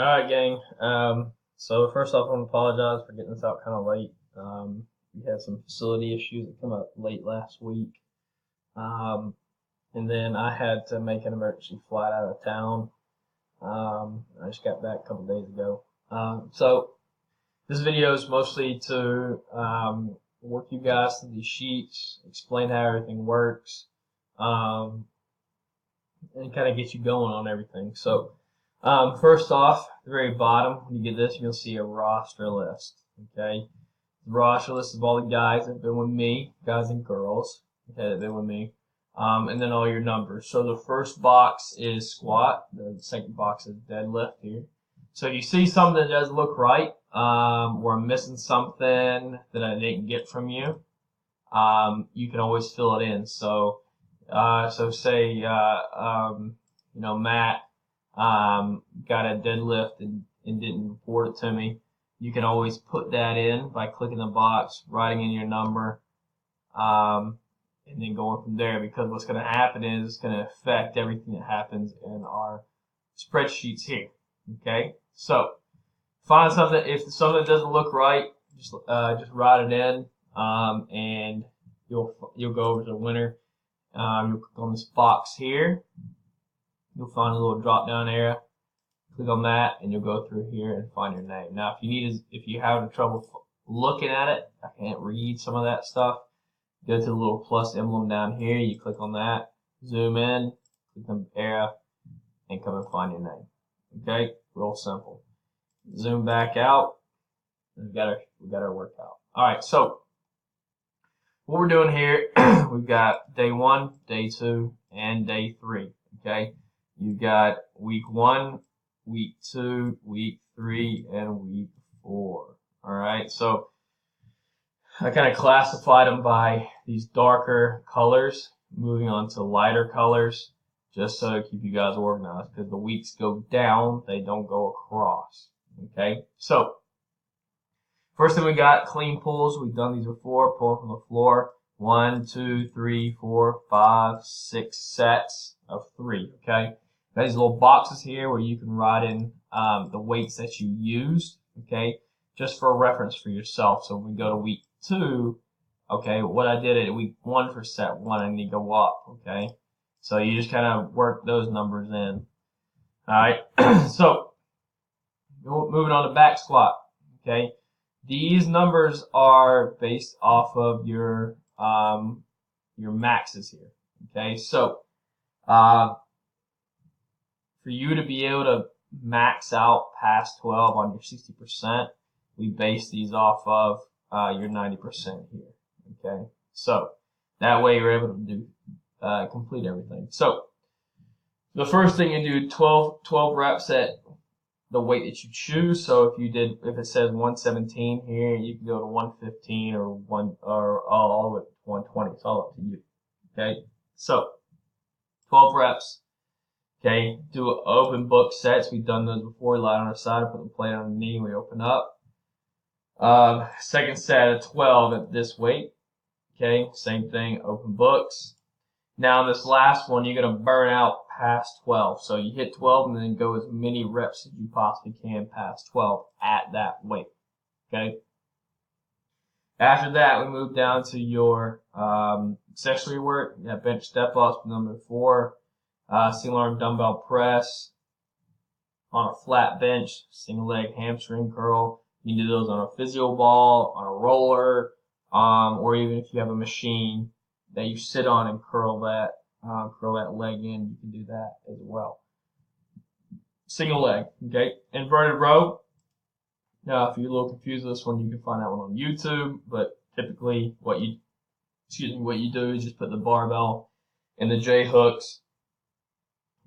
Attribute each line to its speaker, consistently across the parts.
Speaker 1: All right, gang. So first off, I want to apologize for getting this out kind of late. We had some facility issues that came up late last week, um, and then I had to make an emergency flight out of town. I just got back a couple days ago. So this video is mostly to work you guys through these sheets, explain how everything works, um, and kind of get you going on everything. So. First off, at the very bottom, when you get this, you'll see a roster list. Okay, the roster list of all the guys that have been with me, guys and girls, okay, that have been with me, and then all your numbers. So the first box is squat. The second box is deadlift here. So if you see something that doesn't look right, or I'm missing something that I didn't get from you, you can always fill it in. So, say, Matt got a deadlift and didn't report it to me, you can always put that in by clicking the box, writing in your number, and then going from there, because what's going to happen is it's going to affect everything that happens in our spreadsheets here. Okay, so find something. If something doesn't look right, just write it in, and you'll go over to the winner. You'll click on this box here. You'll find a little drop down area. Click on that, and you'll go through here and find your name. Now, if you're having trouble looking at it, I can't read some of that stuff. Go to the little plus emblem down here. You click on that, zoom in, click on the area, and come and find your name. Okay, real simple. Zoom back out, and we got our workout. All right, so what we're doing here, we've got day 1, day 2, and day 3. Okay. You've got week 1, week 2, week 3, and week 4. All right, so I kind of classified them by these darker colors, moving on to lighter colors, just so to keep you guys organized, because the weeks go down, they don't go across. Okay, so first thing we got, clean pulls. We've done these before, pull from the floor. 1, 2, 3, 4, 5, 6 sets of 3. Okay. Got these little boxes here where you can write in the weights that you used, okay, just for a reference for yourself. So when we go to week 2, okay, what I did at week 1 for set 1, I need to go up, okay. So you just kind of work those numbers in. All right, so moving on to back squat, okay. These numbers are based off of your maxes here, okay. So for you to be able to max out past 12 on your 60%, we base these off of your 90% here. Okay, so that way you're able to do complete everything. So the first thing you do, 12 reps at the weight that you choose. So if it says 117 here, you can go to 115 or all the way to 120. It's all up to you. Okay, so 12 reps. Okay, do open book sets. We've done those before. Lie on our side, put the plate on the knee, we open up. Second set of 12 at this weight. Okay, same thing, open books. Now this last one, you're going to burn out past 12. So you hit 12 and then go as many reps as you possibly can past 12 at that weight. Okay. After that, we move down to your accessory work. You got bench step-ups, number 4. Single arm dumbbell press on a flat bench, single leg hamstring curl. You can do those on a physio ball, on a roller, or even if you have a machine that you sit on and curl that leg in, you can do that as well. Single leg, okay? Inverted row. Now, if you're a little confused with this one, you can find that one on YouTube, but typically what you do is just put the barbell in the J hooks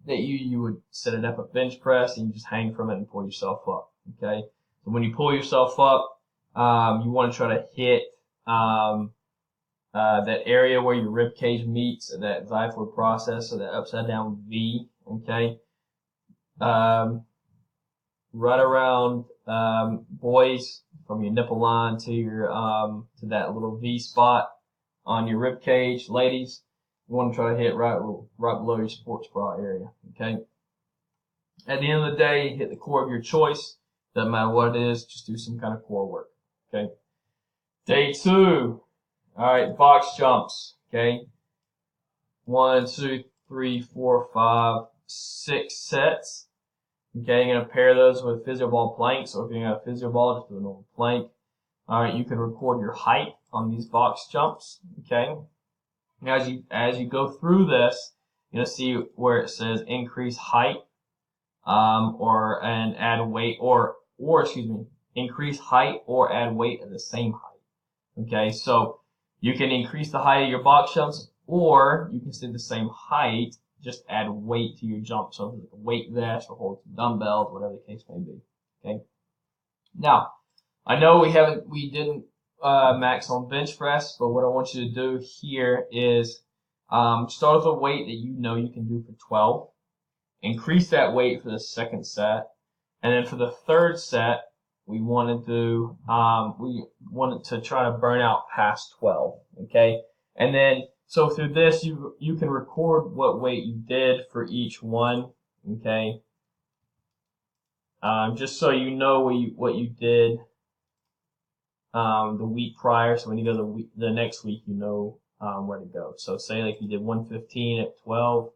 Speaker 1: that you would set it up a bench press, and you just hang from it and pull yourself up. Okay, so when you pull yourself up, you want to try to hit that area where your rib cage meets that xiphoid process, so that upside down V. Okay, right around boys, from your nipple line to your to that little V spot on your rib cage. Ladies, you want to try to hit right below your sports bra area, okay? At the end of the day, hit the core of your choice. Doesn't matter what it is, just do some kind of core work. Okay. Day 2. All right, box jumps. Okay. 1, 2, 3, 4, 5, 6 sets. Okay, you're gonna pair those with physio ball planks, or if you're gonna have physio ball, just do a normal plank. All right, you can record your height on these box jumps. Okay. As you go through this, you're gonna see where it says increase height, and add weight, or excuse me, increase height or add weight at the same height. Okay, so you can increase the height of your box jumps, or you can stay the same height, just add weight to your jump. So like a weight vest or hold some dumbbells, whatever the case may be. Okay. Now, I know we didn't max on bench press, but what I want you to do here is start with a weight that you know you can do for 12. Increase that weight for the second set, and then for the third set, we wanted to try to burn out past 12. Okay, and then so through this, you can record what weight you did for each one. Okay, just so you know what you did the week prior. So when you go the next week, you know where to go. So say like you did 115 at 12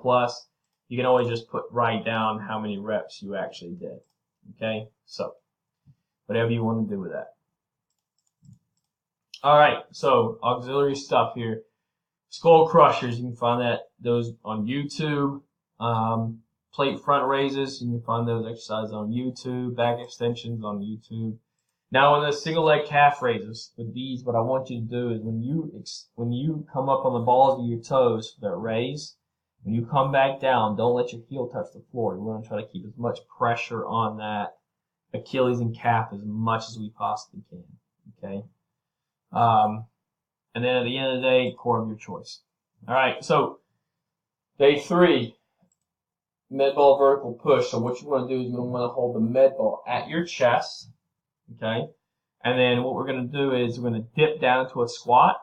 Speaker 1: plus. You can always just write down how many reps you actually did. Okay, so whatever you want to do with that. All right, so auxiliary stuff here. Skull crushers, you can find those on YouTube. Plate front raises, you can find those exercises on YouTube. Back extensions on YouTube. Now on the single leg calf raises, with these, what I want you to do is when you come up on the balls of your toes for that raise, when you come back down, don't let your heel touch the floor. We want to try to keep as much pressure on that Achilles and calf as much as we possibly can. Okay. And then at the end of the day, core of your choice. All right. So day 3, med ball vertical push. So what you want to do is you're going to want to hold the med ball at your chest. Okay. And then what we're going to do is we're going to dip down into a squat.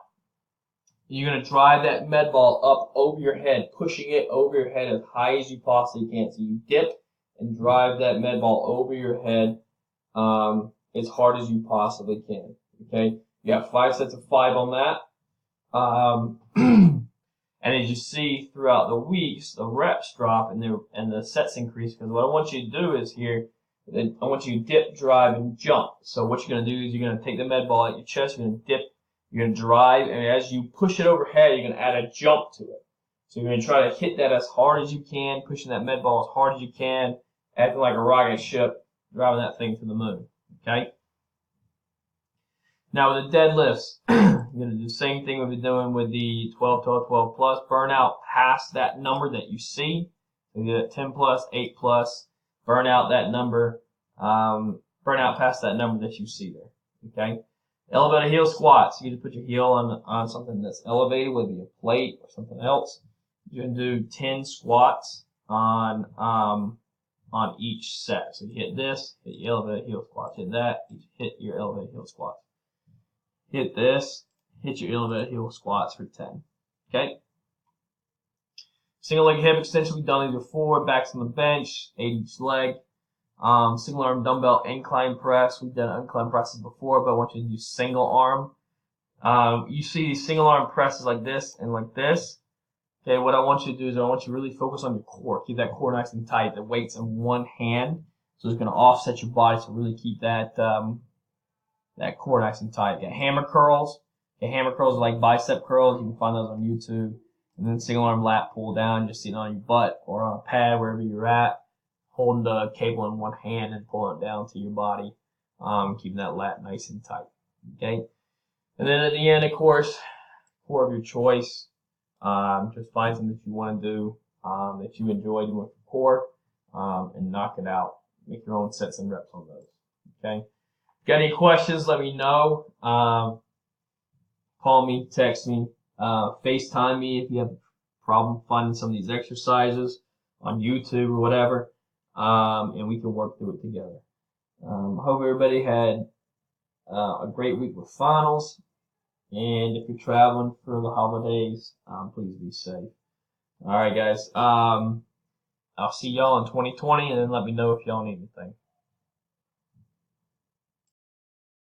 Speaker 1: You're going to drive that med ball up over your head, pushing it over your head as high as you possibly can. So you dip and drive that med ball over your head as hard as you possibly can. Okay? You got 5 sets of 5 on that. And as you see throughout the weeks, the reps drop and the sets increase. Because what I want you to do is here, I want you to dip, drive, and jump. So what you're going to do is you're going to take the med ball at your chest, you're going to dip, you're going to drive, and as you push it overhead, you're going to add a jump to it. So you're going to try to hit that as hard as you can, pushing that med ball as hard as you can, acting like a rocket ship, driving that thing to the moon. Okay? Now with the deadlifts, you're going to do the same thing we've been doing with the 12, 12, 12 plus. Burn out past that number that you see. So you get 10 plus, 8 plus. Burn out that number. Burn out past that number that you see there. Okay? Elevated heel squats. You just put your heel on something that's elevated, whether it be a plate or something else. You can do 10 squats on each set. So you hit this, hit your elevated heel squats. Hit that, hit your elevated heel squats. Hit this, hit your elevated heel squats for 10. Okay? Single leg hip extension, we've done these before. Backs on the bench, 8 each leg. Single arm dumbbell incline press. We've done incline presses before, but I want you to do single arm. You see these single arm presses like this and like this. Okay, what I want you to do is I want you to really focus on your core. Keep that core nice and tight. The weight's in one hand, so it's going to offset your body to really keep that that core nice and tight. You got hammer curls. Okay, hammer curls are like bicep curls. You can find those on YouTube. And then single arm lat pull down, just sitting on your butt or on a pad, wherever you're at, holding the cable in one hand and pulling it down to your body, keeping that lat nice and tight. Okay, and then at the end, of course, core of your choice. Just find something that you want to do, that you enjoy doing for core, and knock it out. Make your own sets and reps on those. Okay. Got any questions? Let me know. Call me, text me, FaceTime me if you have a problem finding some of these exercises on YouTube or whatever, and we can work through it together. Hope everybody had a great week with finals, and if you're traveling for the holidays, please be safe. All right, guys. I'll see y'all in 2020, and then let me know if y'all need anything.